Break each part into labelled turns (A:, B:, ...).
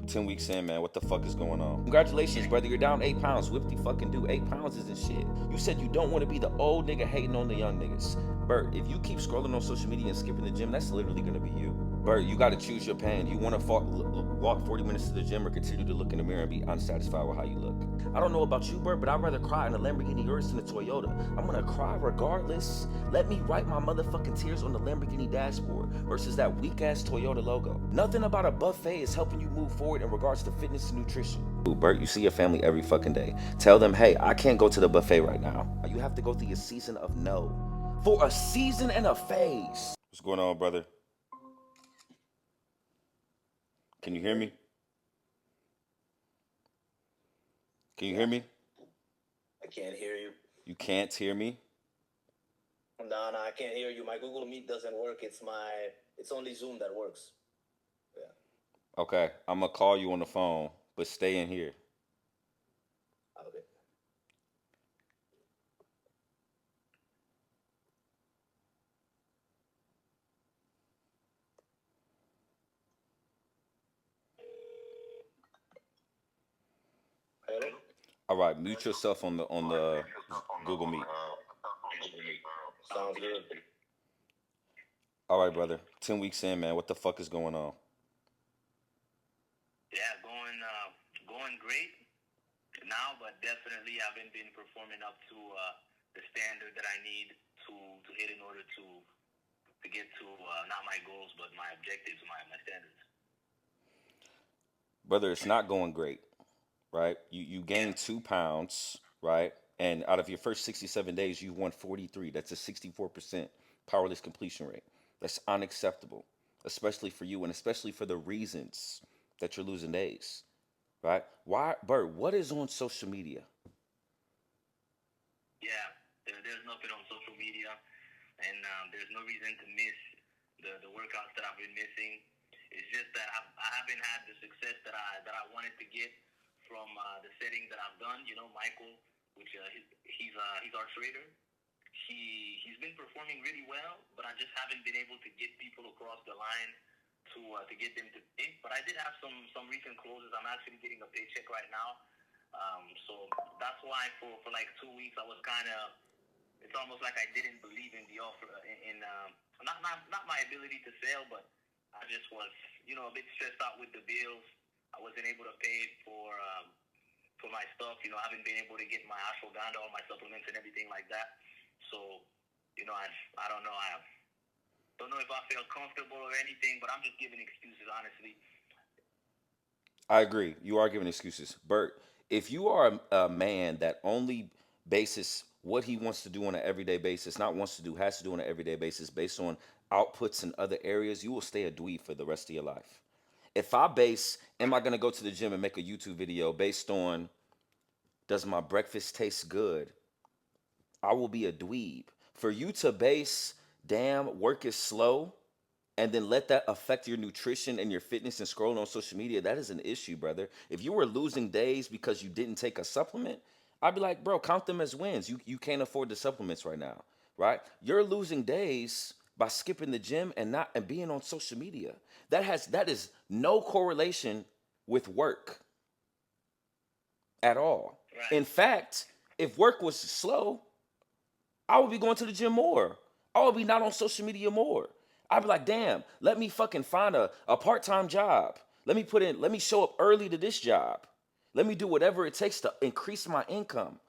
A: 10 weeks in, man. What the fuck is going on? Congratulations, brother. You're down 8 pounds. Whip the fucking do. 8 pounds isn't shit. You said you don't want to be the old nigga hating on the young niggas. Bert, if you keep scrolling on social media and skipping the gym, that's literally gonna be you. Bert, you gotta choose your pain. You wanna walk 40 minutes to the gym or continue to look in the mirror and be unsatisfied with how you look? I don't know about you, Bert, but I'd rather cry in a Lamborghini Urus than a Toyota. I'm gonna cry regardless. Let me write my motherfucking tears on the Lamborghini dashboard versus that weak ass Toyota logo. Nothing about a buffet is helping you move forward in regards to fitness and nutrition. Bert, you see your family every fucking day. Tell them, hey, I can't go to the buffet right now. You have to go through a season of no. For a season and a phase. What's going on, brother? Can you hear me? Can you hear me?
B: I can't hear you.
A: You can't hear me?
B: No, I can't hear you. My Google Meet doesn't work. It's only Zoom that works. Yeah.
A: Okay, I'm gonna call you on the phone, but stay in here.
B: Okay. Hello?
A: All right, mute yourself on the Google Meet.
B: Sounds good.
A: All right, brother. 10 weeks in, man. What the fuck is going on?
C: Yeah, going great now, but definitely haven't been performing up to the standard that I need to hit in order to get to not my goals but my objectives, my standards.
A: Brother, it's not going great, right? You gained 2 pounds, right? And out of your first 67 days, you won 43. That's a 64% powerless completion rate. That's unacceptable, especially for you and especially for the reasons that you're losing days, right? Why, Bert, what is on social media?
C: Yeah, there's nothing on social media, and there's no reason to miss the workouts that I've been missing. It's just that I haven't had the success that I wanted to get from the setting that I've done. You know, Michael, which he's our trader. He's been performing really well, but I just haven't been able to get people across the line to get them to pay. But I did have some recent closes. I'm actually getting a paycheck right now. So that's why for like 2 weeks I was kind of, it's almost like I didn't believe in the offer, in not my ability to sell, but I just was, a bit stressed out with the bills. I wasn't able to pay for my stuff. I haven't been able to get my ashwagandha, all my supplements and everything like that. So, I don't know. I don't know if I feel comfortable or anything, but I'm just giving excuses, honestly.
A: I agree. You are giving excuses. Bert, if you are a man that only bases what he wants to do on an everyday basis, not wants to do, has to do on an everyday basis based on outputs in other areas, you will stay a dweeb for the rest of your life. If I base, am I going to go to the gym and make a YouTube video based on, does my breakfast taste good? I will be a dweeb. For you to base, damn, work is slow, and then let that affect your nutrition and your fitness and scrolling on social media, that is an issue, brother. If you were losing days because you didn't take a supplement, I'd be like, bro, count them as wins. You can't afford the supplements right now, right? You're losing days by skipping the gym and being on social media. That is no correlation with work at all.
C: Right.
A: In fact, if work was slow, I would be going to the gym more. I would be not on social media more. I'd be like, damn, let me fucking find a part-time job. Let me show up early to this job. Let me do whatever it takes to increase my income.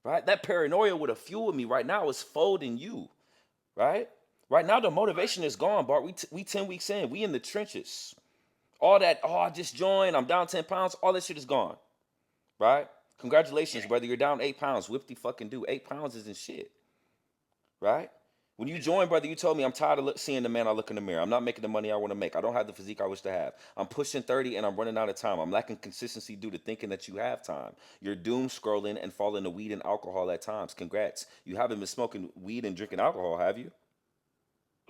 A: Right? That paranoia would have fueled me. Right now it's folding you. Right? Right now the motivation is gone, Bart. We 10 weeks in. We in the trenches. All that, oh, I just joined, I'm down 10 pounds, all that shit is gone. Right? Congratulations, brother. You're down 8 pounds. Whip the fucking do. 8 pounds isn't shit. Right? When you joined, brother, you told me I'm tired of seeing the man I look in the mirror. I'm not making the money I want to make. I don't have the physique I wish to have. I'm pushing 30 and I'm running out of time. I'm lacking consistency due to thinking that you have time. You're doom scrolling and falling to weed and alcohol at times. Congrats. You haven't been smoking weed and drinking alcohol, have you?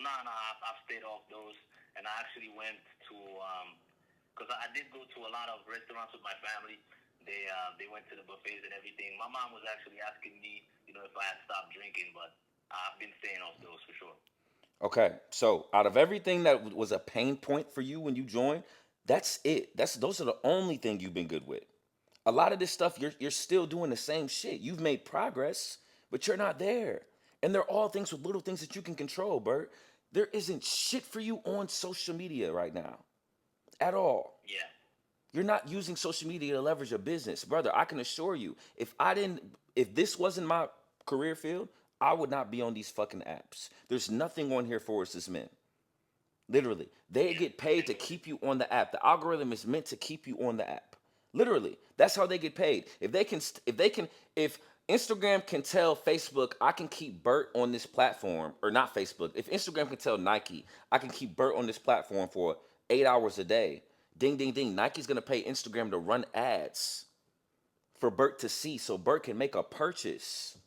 C: No, I've stayed off those, and I actually went to because I did go to a lot of restaurants with my family. They went to the buffets and everything. My mom was actually asking me, if I had stopped drinking, but I've been staying off those for sure.
A: Okay, so out of everything that was a pain point for you when you joined, That's it. Those are the only thing you've been good with. A lot of this stuff you're still doing the same shit. You've made progress, but you're not there. And they're all things with little things that you can control, Bert. There isn't shit for you on social media right now at all.
C: Yeah.
A: You're not using social media to leverage a business, brother. I can assure you, if this wasn't my career field, I would not be on these fucking apps. There's nothing on here for us as men. Literally, they
C: Yeah.
A: get paid to keep you on the app. The algorithm is meant to keep you on the app. Literally, that's how they get paid. If Instagram can tell Facebook, I can keep Bert on this platform, or not Facebook. If Instagram can tell Nike, I can keep Bert on this platform for 8 hours a day. Ding, ding, ding. Nike's gonna pay Instagram to run ads for Bert to see, so Bert can make a purchase.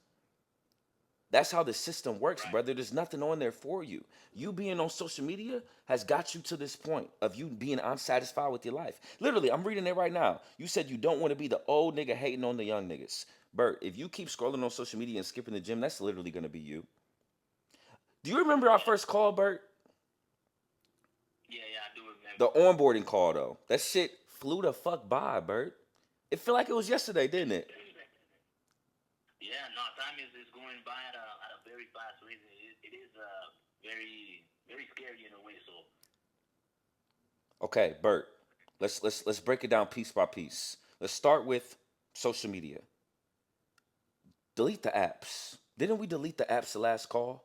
A: That's how the system works,
C: Right.
A: brother. There's nothing on there for you. You being on social media has got you to this point of you being unsatisfied with your life. Literally, I'm reading it right now. You said you don't want to be the old nigga hating on the young niggas. Bert, if you keep scrolling on social media and skipping the gym, that's literally going to be you. Do you remember our first call, Bert?
C: Yeah, yeah, I do
A: The
C: remember.
A: onboarding call, though. That shit flew the fuck by, Bert. It felt like it was yesterday, didn't it?
C: Yeah, no, time is going by at a very fast rate. It is very very scary in a way. So
A: Okay, Bert. Let's break it down piece by piece. Let's start with social media. Delete the apps. Didn't we delete the apps the last call?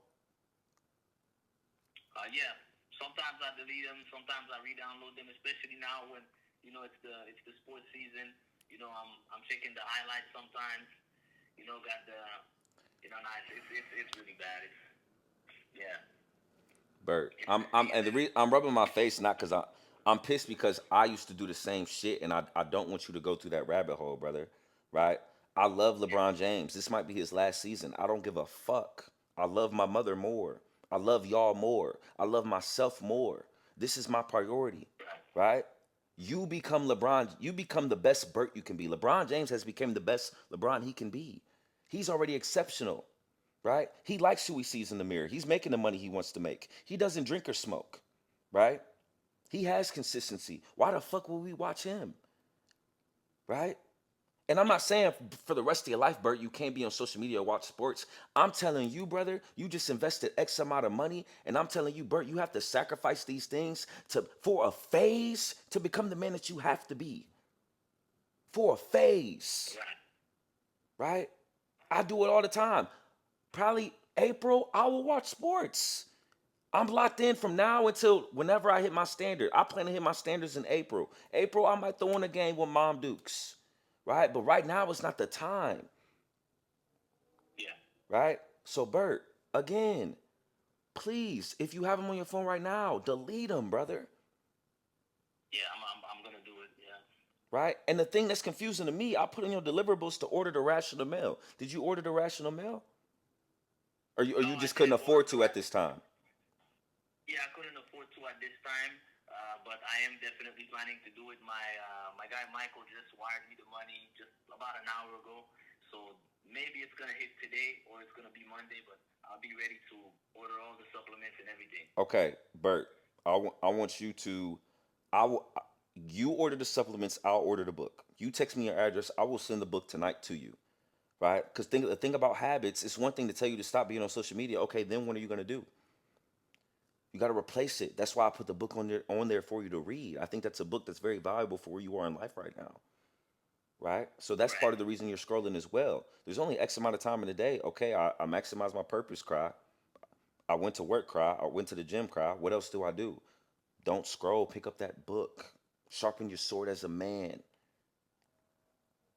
C: yeah, sometimes I delete them, sometimes I re-download them, especially now when it's the sports season. I'm checking the highlights sometimes. Got the nice. It's really bad. It's yeah.
A: Bert, I'm rubbing my face not because I'm pissed because I used to do the same shit and I don't want you to go through that rabbit hole, brother. Right? I love LeBron James. This might be his last season. I don't give a fuck. I love my mother more. I love y'all more. I love myself more. This is my priority. Right? You become LeBron. You become the best Bert you can be. LeBron James has become the best LeBron he can be. He's already exceptional, right? He likes who he sees in the mirror. He's making the money he wants to make. He doesn't drink or smoke, right? He has consistency. Why the fuck will we watch him, right? And I'm not saying for the rest of your life, Bert, you can't be on social media or watch sports. I'm telling you, brother, you just invested X amount of money, and I'm telling you, Bert, you have to sacrifice these things for a phase to become the man that you have to be. For a phase, right? I do it all the time. Probably April, I will watch sports. I'm locked in from now until whenever I hit my standard. I plan to hit my standards in April. April, I might throw in a game with Mom Dukes, right? But right now, it's not the time,
C: Yeah.
A: right? So, Bert, again, please, if you have them on your phone right now, delete them, brother,
C: Yeah, I'm gonna do it. Yeah.
A: right? And the thing that's confusing to me, I put in your deliverables to order the rational mail. Did you order the rational mail? Or
C: No,
A: you
C: I
A: just couldn't
C: didn't order
A: afford
C: the
A: to at
C: rest.
A: this time?
C: Yeah, I couldn't afford to at this time, but I am definitely planning to do it. My guy Michael just wired me the money just about an hour ago, so maybe it's gonna hit today or it's gonna be Monday. But I'll be ready to order all the supplements and everything.
A: Okay, Bert, I want you to, I will, you order the supplements, I'll order the book. You text me your address, I will send the book tonight to you, right? Because the thing about habits, it's one thing to tell you to stop being on social media. Okay, then what are you gonna do? You got to replace it. That's why I put the book on there for you to read. I think that's a book that's very valuable for where you are in life right now, right? So that's part
C: Right.
A: of the reason you're scrolling as well. There's only X amount of time in the day. Okay, I maximize my purpose, cry. I went to work, cry. I went to the gym, cry. What else do I do? Don't scroll. Pick up that book. Sharpen your sword as a man,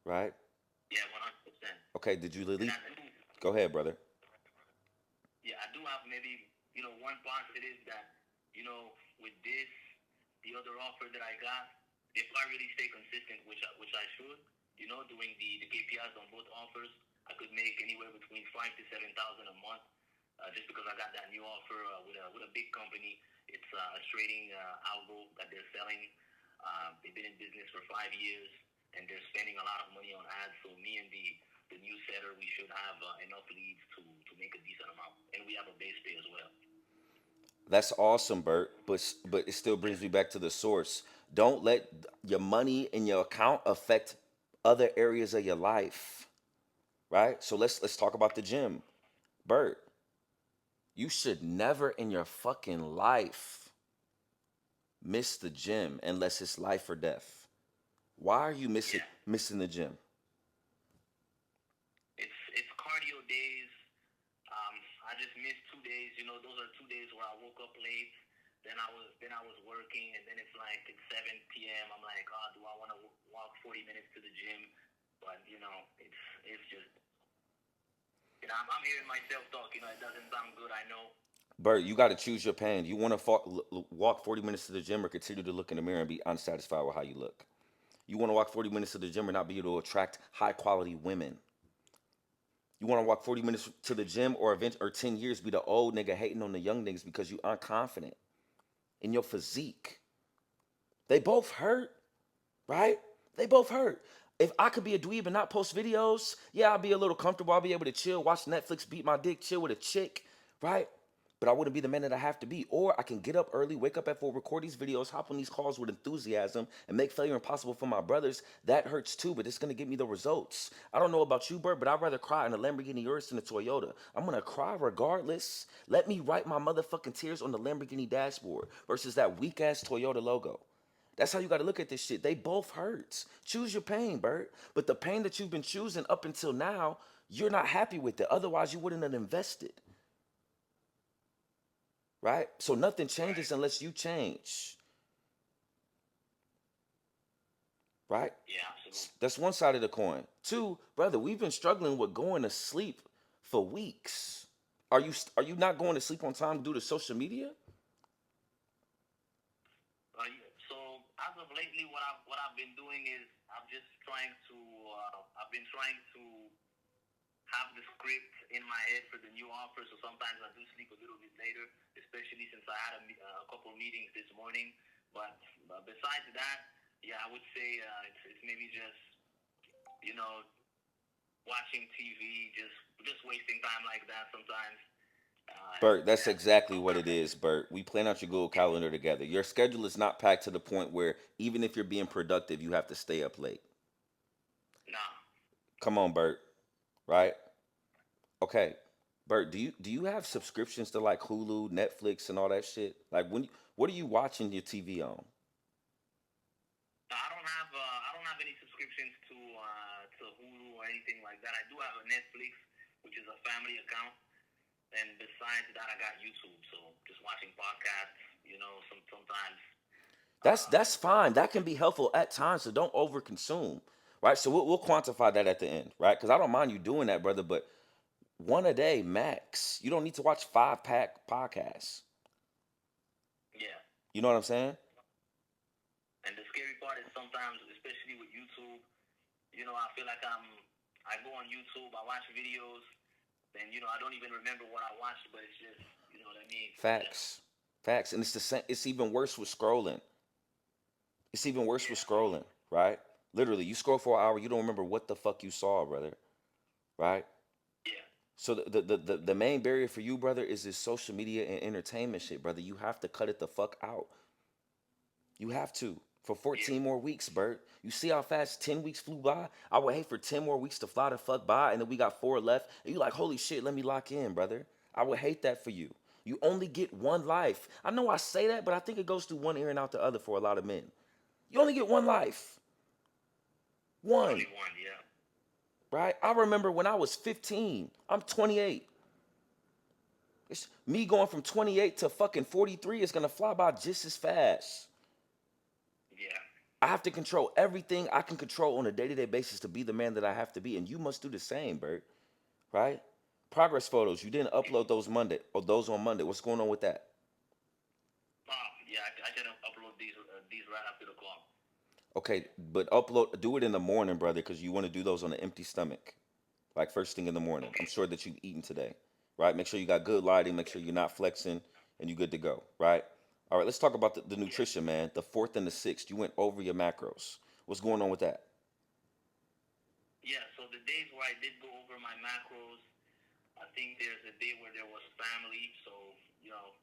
A: right?
C: Yeah, 100%.
A: Okay, did you
C: And
A: delete?
C: I do.
A: Go ahead, brother.
C: Yeah, I do have maybe one positive that with this, the other offer that I got, if I really stay consistent, which I should, doing the KPIs on both offers, I could make anywhere between 5 to 7 thousand a month, just because I got that new offer with a big company. It's a trading algo that they're selling. They've been in business for 5 years, and they're spending a lot of money on ads. So me and the new setter, we should have enough leads to make a decent amount, and we have a base pay as well.
A: That's awesome, Bert. But it still
C: Yeah,
A: brings me back to the source. Don't let your money in your account affect other areas of your life, right? So let's talk about the gym, Bert. You should never in your fucking life miss the gym unless it's life or death. Why are you
C: yeah.
A: missing the gym?
C: It's cardio days. I just missed 2 days. You know, those are 2 days where I woke up late. Then I was working, and then it's 7 p.m. I'm like, oh, do I want to walk 40 minutes to the gym? But it's just I'm hearing myself talk. You know, it doesn't sound good. I know.
A: Bert, you got to choose your pain. You want to walk 40 minutes to the gym or continue to look in the mirror and be unsatisfied with how you look? You want to walk 40 minutes to the gym or not be able to attract high quality women? You want to walk 40 minutes to the gym or 10 years be the old nigga hating on the young niggas because you unconfident in your physique? They both hurt, right? They both hurt. If I could be a dweeb and not post videos, yeah, I'll be a little comfortable. I'll be able to chill, watch Netflix, beat my dick, chill with a chick, right? But I wouldn't be the man that I have to be. Or I can get up early, wake up at 4, record these videos, hop on these calls with enthusiasm, and make failure impossible for my brothers. That hurts too, but it's gonna get me the results. I don't know about you, Bert, but I'd rather cry in a Lamborghini Urus than a Toyota. I'm gonna cry regardless. Let me write my motherfucking tears on the Lamborghini dashboard versus that weak ass Toyota logo. That's how you got to look at this shit. They both hurt. Choose your pain, Bert. But the pain that you've been choosing up until now, you're not happy with it. Otherwise, you wouldn't have invested, right? So nothing changes
C: Right.
A: unless you change, right?
C: Yeah, absolutely.
A: That's one side of the coin. Two, brother, we've been struggling with going to sleep for weeks. Are you not going to sleep on time due to social media?
C: Yeah. So as of lately, what I've been doing is I've been trying to have the script in my head for the new offer. So sometimes I do sleep a little bit later, especially since I had a couple meetings this morning. But besides that, yeah, I would say it's maybe just you know watching TV, just wasting time like that sometimes.
A: Bert, that's
C: Yeah,
A: exactly what
C: sometimes
A: it
C: I
A: is,
C: just
A: Bert. We plan out your Google Calendar together. Your schedule is not packed to the point where even if you're being productive, you have to stay up late.
C: nah.
A: Come on, Bert, right? Okay, Bert, do you have subscriptions to like Hulu, Netflix, and all that shit? Like what are you watching your TV on?
C: I don't have any subscriptions to Hulu or anything like that. I do have a Netflix, which is a family account, and besides that, I got YouTube. So just watching podcasts. Sometimes. Uh,
A: That's fine. That can be helpful at times, so don't overconsume, right? So we'll quantify that at the end, right? Because I don't mind you doing that, brother, but one a day max. You don't need to watch 5 pack podcasts.
C: yeah.
A: You know what I'm saying?
C: And the scary part is sometimes, especially with YouTube, I feel like I go on YouTube, I watch videos, then I don't even remember what I watched, but it's just, you know what I mean? Yeah.
A: Facts, facts, and it's the same. It's even worse with scrolling. It's even worse with
C: Yeah.
A: scrolling, right? Literally, you scroll for an hour, you don't remember what the fuck you saw, brother, right?
C: Yeah.
A: So the main barrier for you, brother, is this social media and entertainment shit, brother. You have to cut it the fuck out. You have to. For
C: Yeah.
A: 14 more weeks, Bert. You see how fast 10 weeks flew by? I would hate for 10 more weeks to fly the fuck by and then we got 4 left. And you like, holy shit, let me lock in, brother. I would hate that for you. You only get one life. I know I say that, but I think it goes through one ear and out the other for a lot of men. You only get one life. One,
C: Only one. Yeah.
A: right? I remember when I was 15. I'm 28. It's me going from 28 to fucking 43 is gonna fly by just as fast.
C: Yeah.
A: I have to control everything I can control on a day-to-day basis to be the man that I have to be, and you must do the same, Bert. Right? Progress photos. You didn't upload those Monday or those on Monday. What's going on with that?
C: Yeah. I can upload these right after the call.
A: Okay, but upload. Do it in the morning, brother, because you want to do those on an empty stomach, like first thing in the morning. I'm
C: Okay.
A: sure that you've eaten today, right? Make sure you got good lighting. Make
C: Okay.
A: sure you're not flexing, and you're good to go, right? All right, let's talk about the
C: Yeah.
A: nutrition, man. The fourth and the sixth. You went over your macros. What's going on with that?
C: Yeah. So the days where I did go over my macros, I think there's a day where there was family, so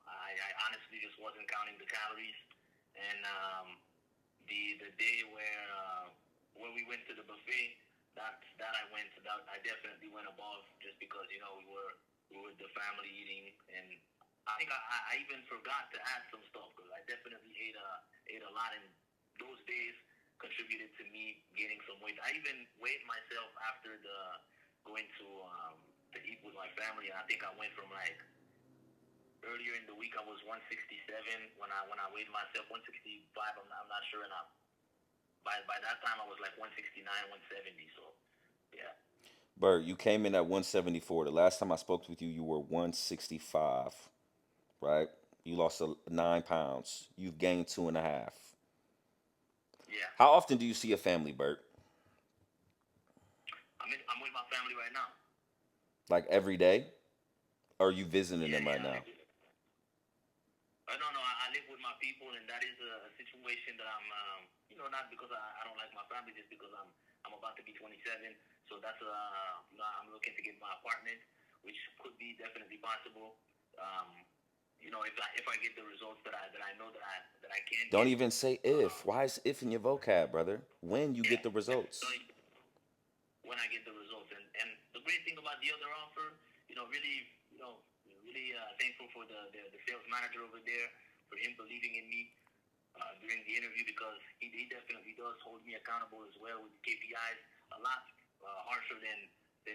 C: I honestly just wasn't counting the calories, and the day where we went to the buffet, that I went to, that I definitely went above, just because we were the family eating, and I think I even forgot to add some stuff, because I definitely ate a lot, and those days contributed to me gaining some weight. I even weighed myself after the going to eat with my family, and I think I went from, like, earlier in the week I was 167 when I weighed myself, 165. I'm not sure, and by that time I was like 169, 170. So yeah,
A: Bert, you came in at 174. The last time I spoke with you, you were 165, right? You lost 9 pounds. You've gained 2.5.
C: yeah.
A: How often do you see your family, Bert?
C: I'm with my family right now.
A: Like every day? Or are you visiting
C: Yeah,
A: them right
C: yeah. I
A: now?
C: live. No, no. I live with my people, and that is a situation that I'm, not because I don't like my family, just because I'm about to be 27. So that's I'm looking to get my apartment, which could be definitely possible. Um, if I get the results that I know that I can
A: Don't
C: get.
A: even say
C: Um,
A: if. Why is if in your vocab, brother? When you
C: yeah,
A: get the
C: yeah.
A: results.
C: When I get the results, and the great thing about the other offer, really, really thankful for the sales manager over there, for him believing in me during the interview, because he definitely does hold me accountable as well with KPIs, a lot harsher than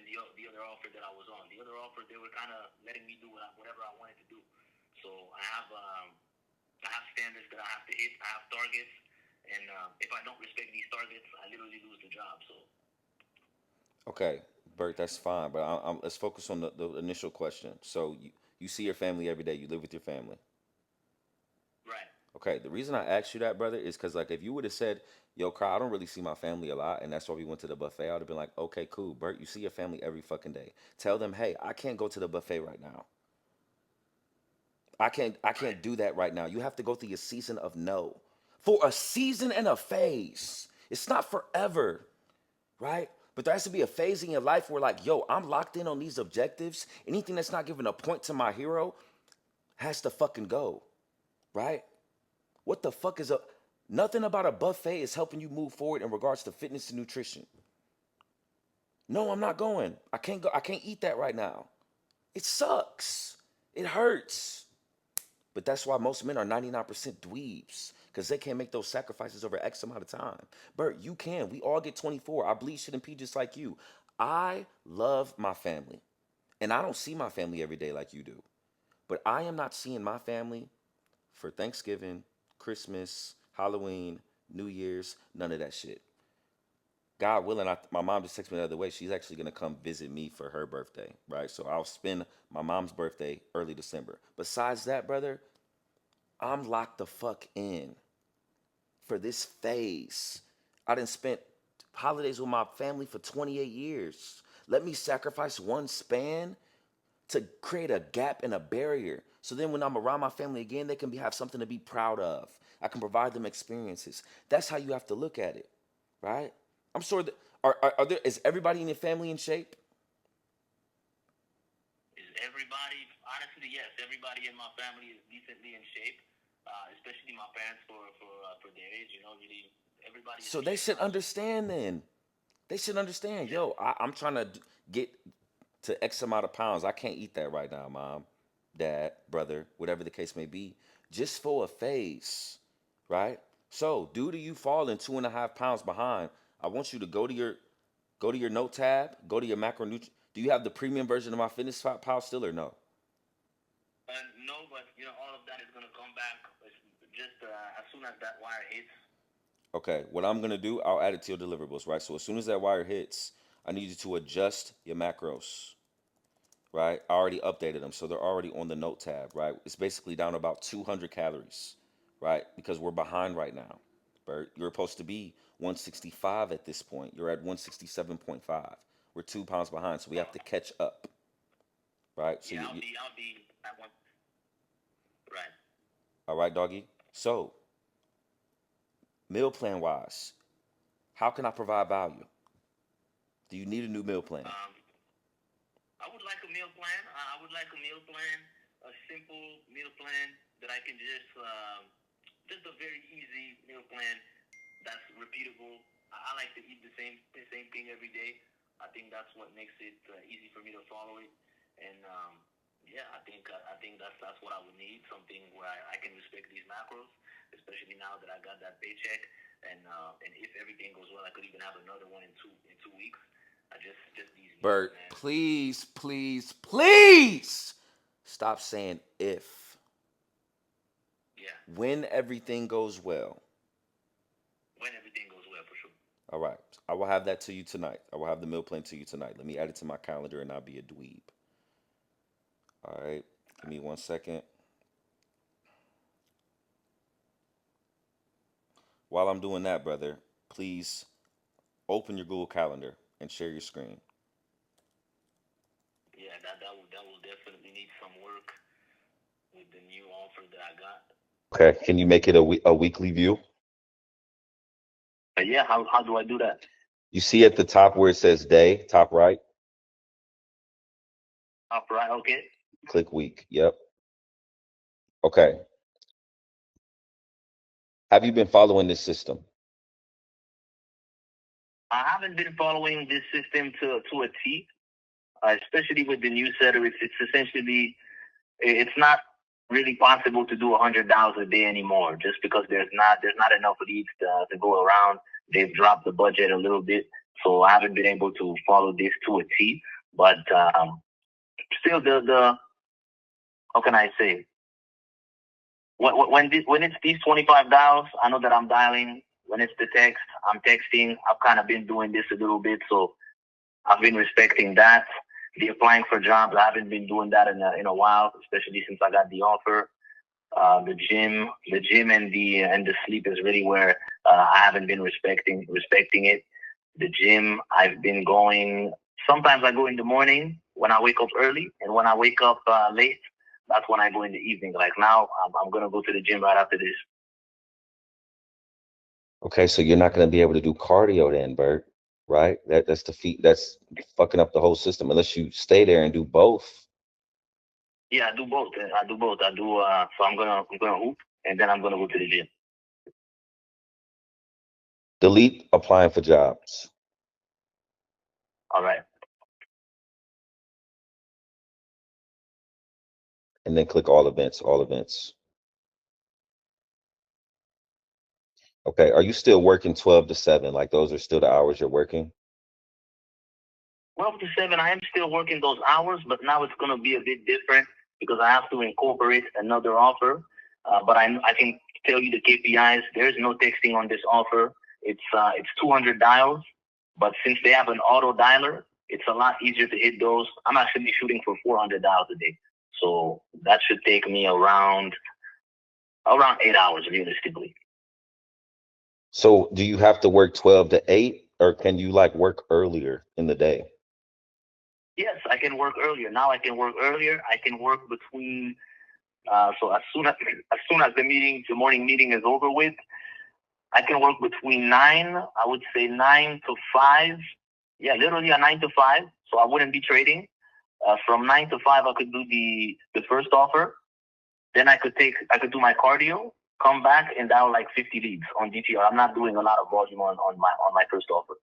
C: the other offer that I was on. The other offer, they were kind of letting me do whatever I wanted to do. So I have standards that I have to hit. I have targets, and if I don't respect these targets, I literally lose the job. So
A: Okay, Bert, that's fine. But let's focus on the initial question. So you see your family every day. You live with your family.
C: right.
A: Okay, the reason I asked you that, brother, is because like if you would have said, "Yo, Carl, I don't really see my family a lot," and that's why we went to the buffet, I would have been like, "Okay, cool, Bert, you see your family every fucking day. Tell them, hey, I can't go to the buffet right now. I can't
C: Right.
A: do that right now. You have to go through your season of no, for a season and a phase. It's not forever, right? But there has to be a phase in your life where like, yo, I'm locked in on these objectives. Anything that's not giving a point to my hero has to fucking go, right? What the fuck is a nothing about a buffet is helping you move forward in regards to fitness and nutrition. No, I'm not going. I can't go. I can't eat that right now. It sucks. It hurts. But that's why most men are 99% dweebs. Because they can't make those sacrifices over X amount of time. Bert, you can. We all get 24. I bleed shit and pee just like you. I love my family. And I don't see my family every day like you do. But I am not seeing my family for Thanksgiving, Christmas, Halloween, New Year's, none of that shit. God willing, my mom just texted me the other way. She's actually gonna come visit me for her birthday, right? So I'll spend my mom's birthday early December. Besides that, brother, I'm locked the fuck in for this phase. I done spent holidays with my family for 28 years. Let me sacrifice one span to create a gap and a barrier. So then when I'm around my family again, they can have something to be proud of. I can provide them experiences. That's how you have to look at it, right? I'm sure that are there is everybody in your family in shape?
C: Is everybody, honestly, yes, everybody in my family is decently in shape, especially my parents for their age. Really, everybody is
A: So
C: in
A: they
C: shape,
A: should
C: honestly.
A: understand then. They should understand,
C: Yeah.
A: yo, I'm trying to get to X amount of pounds. I can't eat that right now, mom, dad, brother, whatever the case may be, just for a phase, right? So, due to you falling 2.5 pounds behind, I want you to go to your note tab, go to your macronutrient. Do you have the premium version of my Fitness Pal still or no?
C: No, but all of that is gonna come back just as soon as that wire hits.
A: Okay, what I'm gonna do, I'll add it to your deliverables, right? So as soon as that wire hits, I need you to adjust your macros, right? I already updated them, so they're already on the note tab, right? It's basically down about 200 calories, right? Because we're behind right now, Bert. You're supposed to be 165 at this point. You're at 167.5. We're 2 pounds behind, so we have to catch up, right? So
C: Yeah, I'll be at one. Right.
A: all right, doggy. So meal plan wise, how can I provide value? Do you need a new meal plan?
C: Um, I would like a meal plan. I would like a meal plan, a simple meal plan that I can just a very easy meal plan that's repeatable. I like to eat the same thing every day. I think that's what makes it easy for me to follow it. And yeah, I think that's what I would need. Something where I can respect these macros, especially now that I got that paycheck. And if everything goes well, I could even have another one in 2 weeks. I just these needs,
A: Bert,
C: man.
A: please, please, please stop saying if.
C: Yeah,
A: When everything goes well.
C: when everything goes well, for sure.
A: All right. I will have that to you tonight. I will have the meal plan to you tonight. Let me add it to my calendar and I'll be a dweeb. All right. Give me 1 second. While I'm doing that, brother, please open your Google Calendar and share your screen.
C: Yeah, that will definitely need some work with the new offer that I got.
D: Okay, can you make it a weekly view?
C: Yeah, how do I do that?
D: You see at the top where it says day, top right,
C: Up right, okay.
D: click week. Yep. Okay. Have you been following this system?
C: I haven't been following this system to a T, especially with the new setup. It's essentially it's not really possible to do $100 a day anymore, just because there's not enough leads to go around. They've dropped the budget a little bit, so I haven't been able to follow this to a T. But still, the how can I say? When it's these 25 dials, I know that I'm dialing. When it's the text, I'm texting. I've kind of been doing this a little bit, so I've been respecting that. The applying for jobs, I haven't been doing that in a while, especially since I got the offer. The gym and the sleep is really where I haven't been respecting it. The gym, I've been going. Sometimes I go in the morning when I wake up early, and when I wake up late, that's when I go in the evening. Like now, I'm gonna go to the gym right after this.
D: Okay, so you're not going to be able to do cardio then, Bert, right? That's fucking up the whole system unless you stay there and do both.
C: Yeah, I do both. I do both. I do. So I'm gonna hoop, and then I'm gonna go to the gym.
D: Delete applying for jobs
C: All right.
D: and then click all events, all events. Okay, are you still working 12 to 7? Like those are still the hours you're working?
C: 12 to 7, I am still working those hours, but now it's going to be a bit different because I have to incorporate another offer. But I can tell you the KPIs. There's no texting on this offer. It's 200 dials, but since they have an auto dialer, it's a lot easier to hit those. I'm actually shooting for 400 dials a day, so that should take me around 8 hours realistically.
D: So do you have to work 12 to 8 or can you like work earlier in the day?
C: Yes, I can work earlier. Now I can work earlier. I can work between so as soon as the morning meeting is over with, I can work between 9. I would say 9 to 5. Yeah, literally a 9 to 5. So I wouldn't be trading. From 9 to 5, I could do the first offer. Then I could do my cardio, come back and dial like 50 leads on DTR. I'm not doing a lot of volume on my first offer.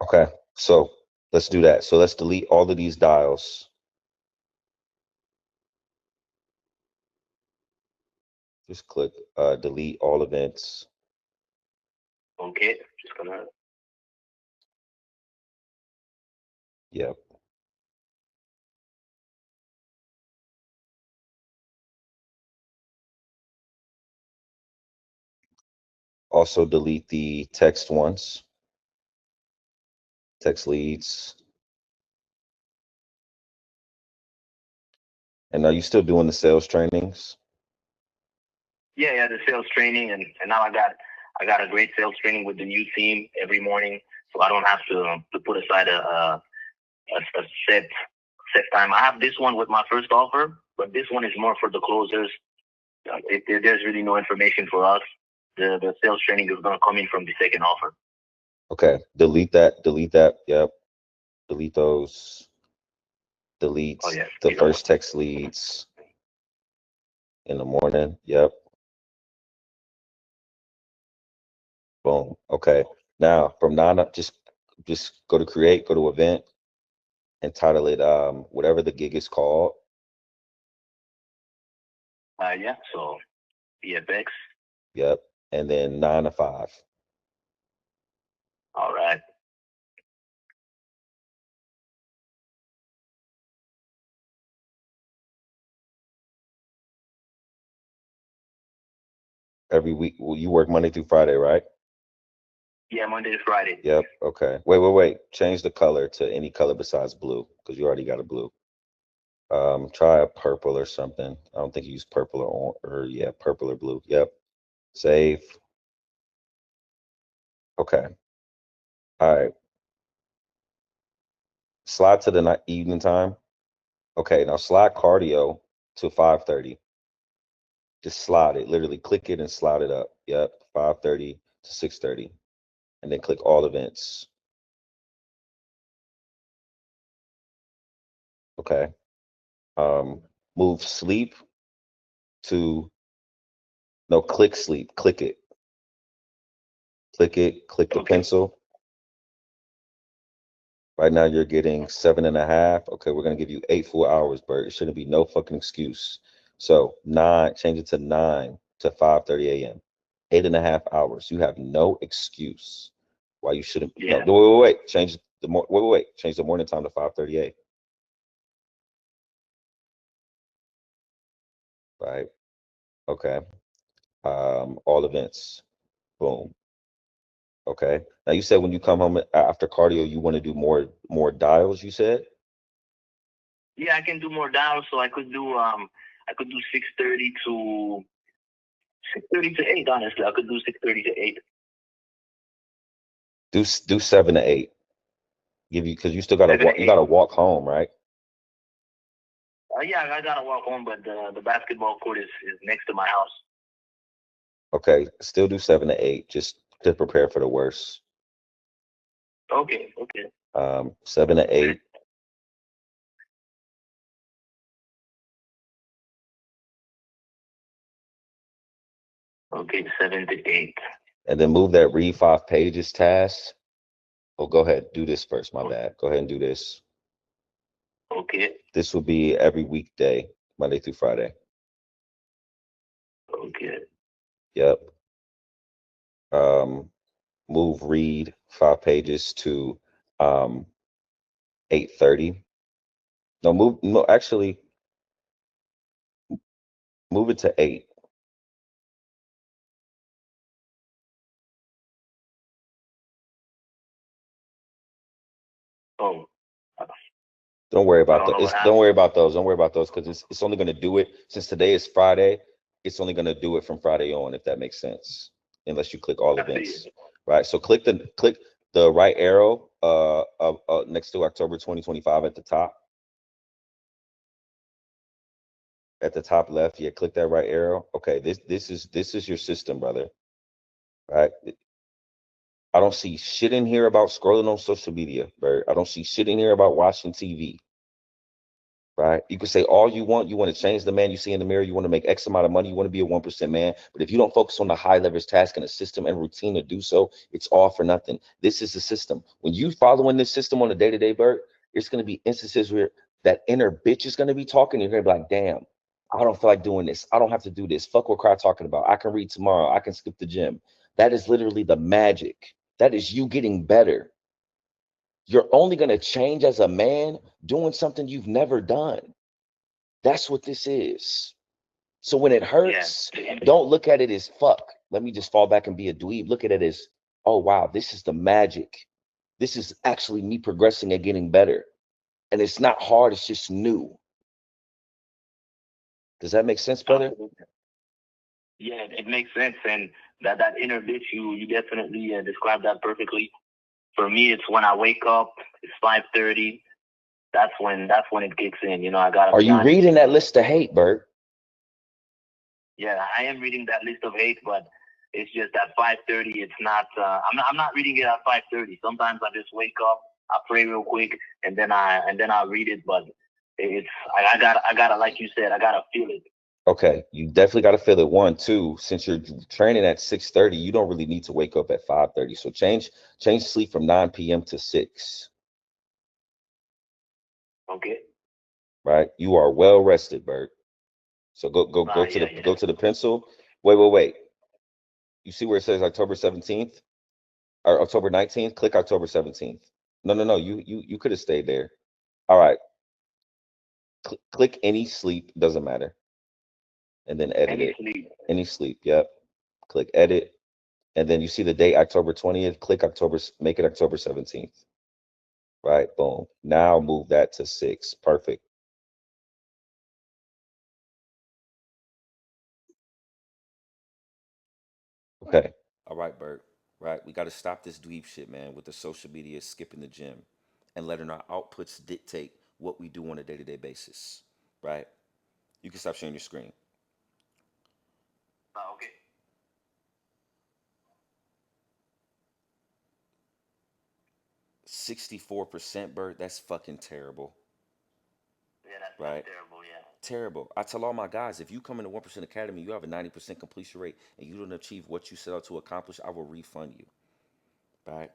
D: Okay, so let's do that. So let's delete all of these dials. Just click delete all events.
C: Okay, just gonna.
D: Yep. Also delete the text ones, text leads. And are you still doing the sales trainings?
C: Yeah, the sales training, and now I got a great sales training with the new team every morning, so I don't have to put aside a set time. I have this one with my first offer, but this one is more for the closers. There's really no information for us. The sales training is gonna come in from the second offer.
D: Okay, delete that, delete that. Yep. Delete those. Delete
C: Oh yeah,
D: the
C: you know.
D: first text leads in the morning. Yep. Boom. Okay. Now from 9 up, just go to create, go to event, and title it whatever the gig is called.
C: Yeah. So VFX.
D: Yep. And then 9 to 5.
C: All right.
D: Every week. Well, you work Monday through Friday, right?
C: Yeah, Monday to Friday.
D: Yep. Okay. Wait. Change the color to any color besides blue because you already got a blue. Try a purple or something. I don't think you use purple or yeah, purple or blue. Yep. Save. Okay. All right. Slide to the night evening time. Okay. Now slide cardio to 5:30. Just slide it. Literally click it and slide it up. Yep. 5:30 to 6:30. And then click all events. Okay. Um, move sleep to no, click sleep. Click it. Click it. Click the
C: Okay.
D: pencil. Right now you're getting 7.5. Okay, we're gonna give you 8 full hours, Bert. It shouldn't be no fucking excuse. So change it to 9 to 5:30 a.m. 8.5 hours. You have no excuse why you shouldn't. No,
C: Yeah.
D: wait. Change the wait. Change the morning time to 5:38. Right. Okay. All events. Boom. Okay. Now you said when you come home after cardio, you want to do more dials. You said.
C: Yeah, I can do more dials. So I could do 6:30 to 8. Honestly, I could do 6:30 to 8.
D: Do 7 to 8. Give you because you still gotta
C: Seven to
D: walk. You
C: eight.
D: gotta walk home, right?
C: Yeah, I gotta walk home, but the basketball court is next to my house.
D: Okay, still do 7 to 8, just to prepare for the worst.
C: Okay. Okay.
D: 7 to 8,
C: Okay. 7 to 8.
D: and then move that read 5 pages task. Oh, go ahead, do this first. My bad. Go ahead and do this.
C: Okay.
D: This will be every weekday, Monday through Friday.
C: Okay.
D: Yep. Um, move read 5 pages to 8:30. No, actually move it to 8.
C: Oh,
D: Don't worry
C: I
D: about
C: don't know what
D: don't
C: happened.
D: worry about those. Don't worry about those because it's only gonna do it since today is Friday. It's only gonna do it from Friday on, if that makes sense. Unless you click all
C: I see.
D: events, right? So click the right arrow next to October 2025 at the top. At the top left, yeah, click that right arrow. Okay, this is your system, brother. Right? I don't see shit in here about scrolling on social media, Bert. I don't see shit in here about watching TV. Right? You can say all you want. You want to change the man you see in the mirror. You want to make X amount of money. You want to be a 1% man. But if you don't focus on the high leverage task and a system and routine to do so, it's all for nothing. This is the system. When you following this system on a day-to-day, Bert, it's going to be instances where that inner bitch is going to be talking. You're going to be like, damn, I don't feel like doing this. I don't have to do this. Fuck what Cry talking about. I can read tomorrow. I can skip the gym. That is literally the magic. That is you getting better. You're only going to change as a man doing something you've never done. That's what this is. So when it
C: Yeah.
D: hurts, don't look at it as fuck. Let me just fall back and be a dweeb. Look at it as, oh wow, this is the magic. This is actually me progressing and getting better. And it's not hard, it's just new. Does that make sense, brother?
C: Absolutely. Yeah, it makes sense, and that inner bitch, you definitely described that perfectly. For me, it's when I wake up. It's 5:30. That's when it kicks in. I gotta
D: Are
C: be
D: you
C: honest.
D: reading that list of hate, Bert?
C: Yeah, I am reading that list of hate, but it's just at 5:30. It's not. I'm not reading it at 5:30. Sometimes I just wake up. I pray real quick, and then I read it. But it's I gotta like you said, I gotta feel it.
D: Okay, you definitely got to feel it. One, two. Since you're training at 6:30, you don't really need to wake up at 5:30. So change sleep from 9 p.m. to 6.
C: Okay.
D: Right? You are well rested, Bert. So go to
C: Yeah,
D: the go to the pencil. Wait. You see where it says October 17th or October 19th? Click October 17th. No. You could have stayed there. All right. Click any sleep, doesn't matter, and then edit
C: Any
D: it.
C: sleep.
D: Any sleep. Yep. Click edit, and then you see the date October 20th. Click October. Make it October 17th. Right. Boom. Now move that to 6. Perfect. Okay.
A: All right, Bert. Right, we got to stop this dweeb shit, man, with the social media skipping the gym, and letting our outputs dictate what we do on a day-to-day basis. Right? You can stop sharing your screen.
C: Okay.
A: 64%, Bert. That's fucking terrible.
C: Yeah, that's
A: Right?
C: terrible. Yeah.
A: Terrible. I tell all my guys, if you come into 1% Academy, you have a 90% completion rate, and you don't achieve what you set out to accomplish, I will refund you. Right?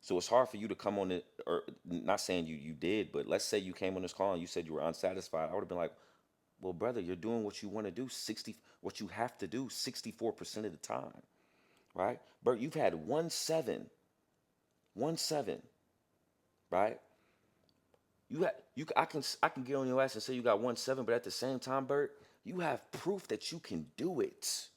A: So it's hard for you to come on it, or not saying you did, but let's say you came on this call and you said you were unsatisfied. I would have been like, well, brother, you're doing what you want to do, what you have to do 64% of the time. Right? Bert, you've had 1-7, 1-7, right? I can get on your ass and say you got 1-7, but at the same time, Bert, you have proof that you can do it.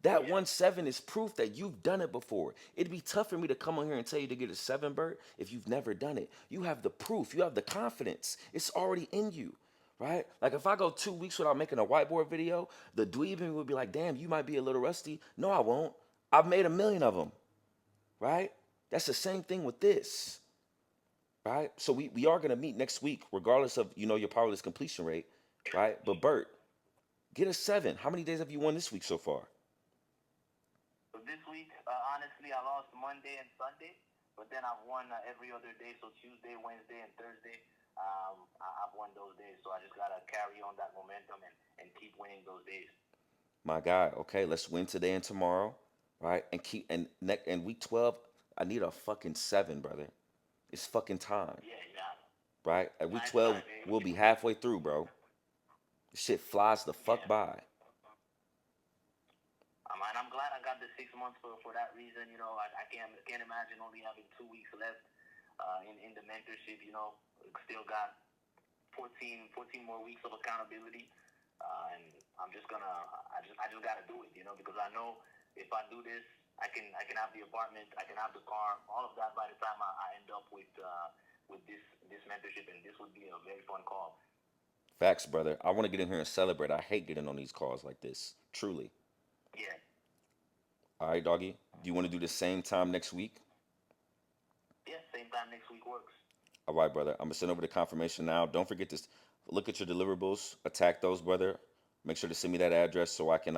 A: That 1-7 is proof that you've done it before. It'd be tough for me to come on here and tell you to get a 7, Bert, if you've never done it. You have the proof. You have the confidence. It's already in you, right? Like if I go 2 weeks without making a whiteboard video, the dweeb in me would be like, damn, you might be a little rusty. No, I won't. I've made a million of them, right? That's the same thing with this, right? So we are going to meet next week, regardless of, your powerless completion rate, right? But Bert, get a 7. How many days have you won this week so far?
C: So this week, honestly, I lost Monday and Sunday, but then I've won every other day. So Tuesday, Wednesday, and Thursday, I've won those days. So I just gotta carry on that momentum and keep winning those days.
A: My guy, okay, let's win today and tomorrow, right? And keep and week 12, I need a fucking 7, brother. It's fucking time,
C: Yeah.
A: right? At week
C: Nice
A: 12,
C: time,
A: we'll
C: baby.
A: be halfway through, bro. This shit flies the fuck
C: Yeah.
A: by.
C: And I'm glad I got the 6 months for that reason. I can't imagine only having 2 weeks left in the mentorship. Still got 14 more weeks of accountability, and I just gotta do it. Because I know if I do this, I can have the apartment, I can have the car, all of that by the time I end up with this mentorship, and this would be a very fun call.
A: Facts, brother. I want to get in here and celebrate. I hate getting on these calls like this. Truly.
C: Yeah.
A: All right, doggy. Do you want to do the same time next week?
C: Yeah. Same time next week works.
A: All right, brother. I'm gonna send over the confirmation now. Don't forget to look at your deliverables. Attack those, brother. Make sure to send me that address so I can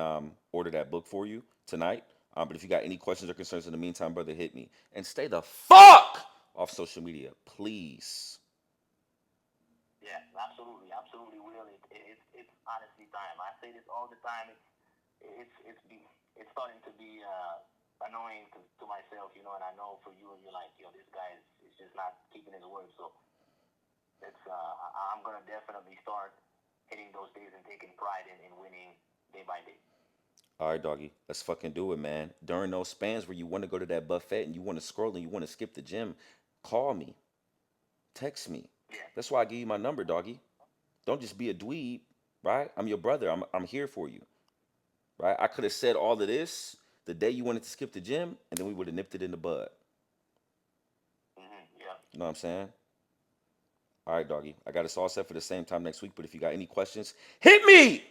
A: order that book for you tonight. But if you got any questions or concerns in the meantime, brother, hit me. And stay the fuck off social media, please.
C: Yeah, absolutely, Will. It's honestly time. I say this all the time. It's starting to be annoying to myself, and I know for you, you're like, this guy is just not keeping his word. So I'm gonna definitely start hitting those days and taking pride in winning day by day.
A: All right, doggy. Let's fucking do it, man. During those spans where you want to go to that buffet and you want to scroll and you want to skip the gym, call me, text me.
C: Yeah.
A: That's why I give you my number, doggy. Don't just be a dweeb, right? I'm your brother. I'm here for you, right? I could have said all of this the day you wanted to skip the gym, and then we would have nipped it in the bud.
C: Yeah.
A: You know what I'm saying? All right, doggy. I got us all set for the same time next week. But if you got any questions, hit me.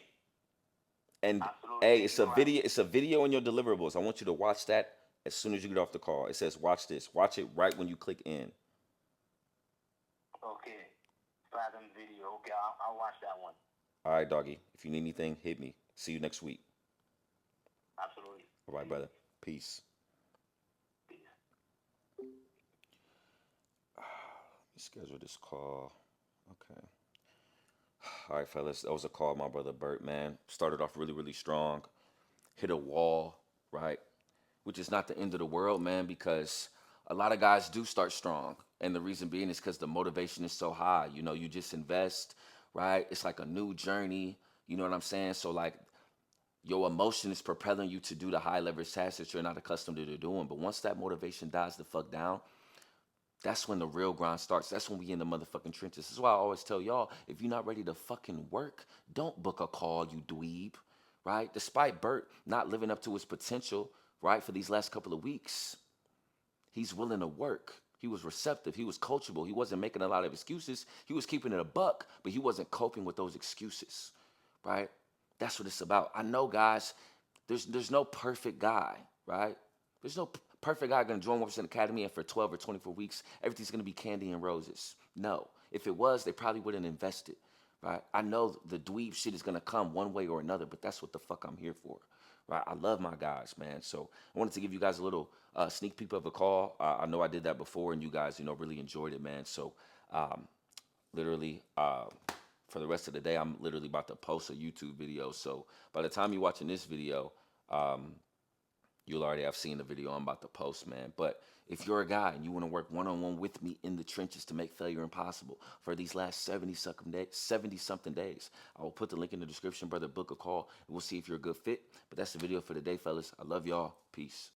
A: And
C: Absolutely.
A: hey,
C: Thank
A: it's
C: you
A: a
C: for having
A: video. It's a video in your deliverables. I want you to watch that as soon as you get off the call. It says watch this. Watch it right when you click in.
C: Okay. Fathom video. Okay, I'll watch that one.
A: All right, doggy. If you need anything, hit me. See you next week.
C: Absolutely.
A: All right, brother. Peace.
C: Peace.
A: Schedule this call. Okay. All right, fellas. That was a call, my brother Bert, man. Started off really, really strong. Hit a wall, right? Which is not the end of the world, man, because a lot of guys do start strong. And the reason being is because the motivation is so high. You know, you just invest, right? It's like a new journey. You know what I'm saying? So, like, your emotion is propelling you to do the high leverage tasks that you're not accustomed to doing. But once that motivation dies the fuck down, that's when the real grind starts. That's when we in the motherfucking trenches. This is why I always tell y'all, if you're not ready to fucking work, don't book a call, you dweeb, right? Despite Bert not living up to his potential, right, for these last couple of weeks, he's willing to work. He was receptive. He was coachable. He wasn't making a lot of excuses. He was keeping it a buck, but he wasn't coping with those excuses, right? That's what it's about. I know, guys, there's no perfect guy, right? There's no perfect guy going to join 1% Academy and for 12 or 24 weeks, everything's going to be candy and roses. No. If it was, they probably wouldn't invest it, right? I know the dweeb shit is going to come one way or another, but that's what the fuck I'm here for, right? I love my guys, man. So I wanted to give you guys a little sneak peek of a call. I know I did that before, and you guys, really enjoyed it, man. So um, literally, for the rest of the day, I'm literally about to post a YouTube video. So by the time you're watching this video, um, you'll already have seen the video I'm about to post, man. But if you're a guy and you want to work one-on-one with me in the trenches to make failure impossible for these last 70 something days, I will put the link in the description, brother. Book a call, and we'll see if you're a good fit. But that's the video for today, fellas. I love y'all. Peace.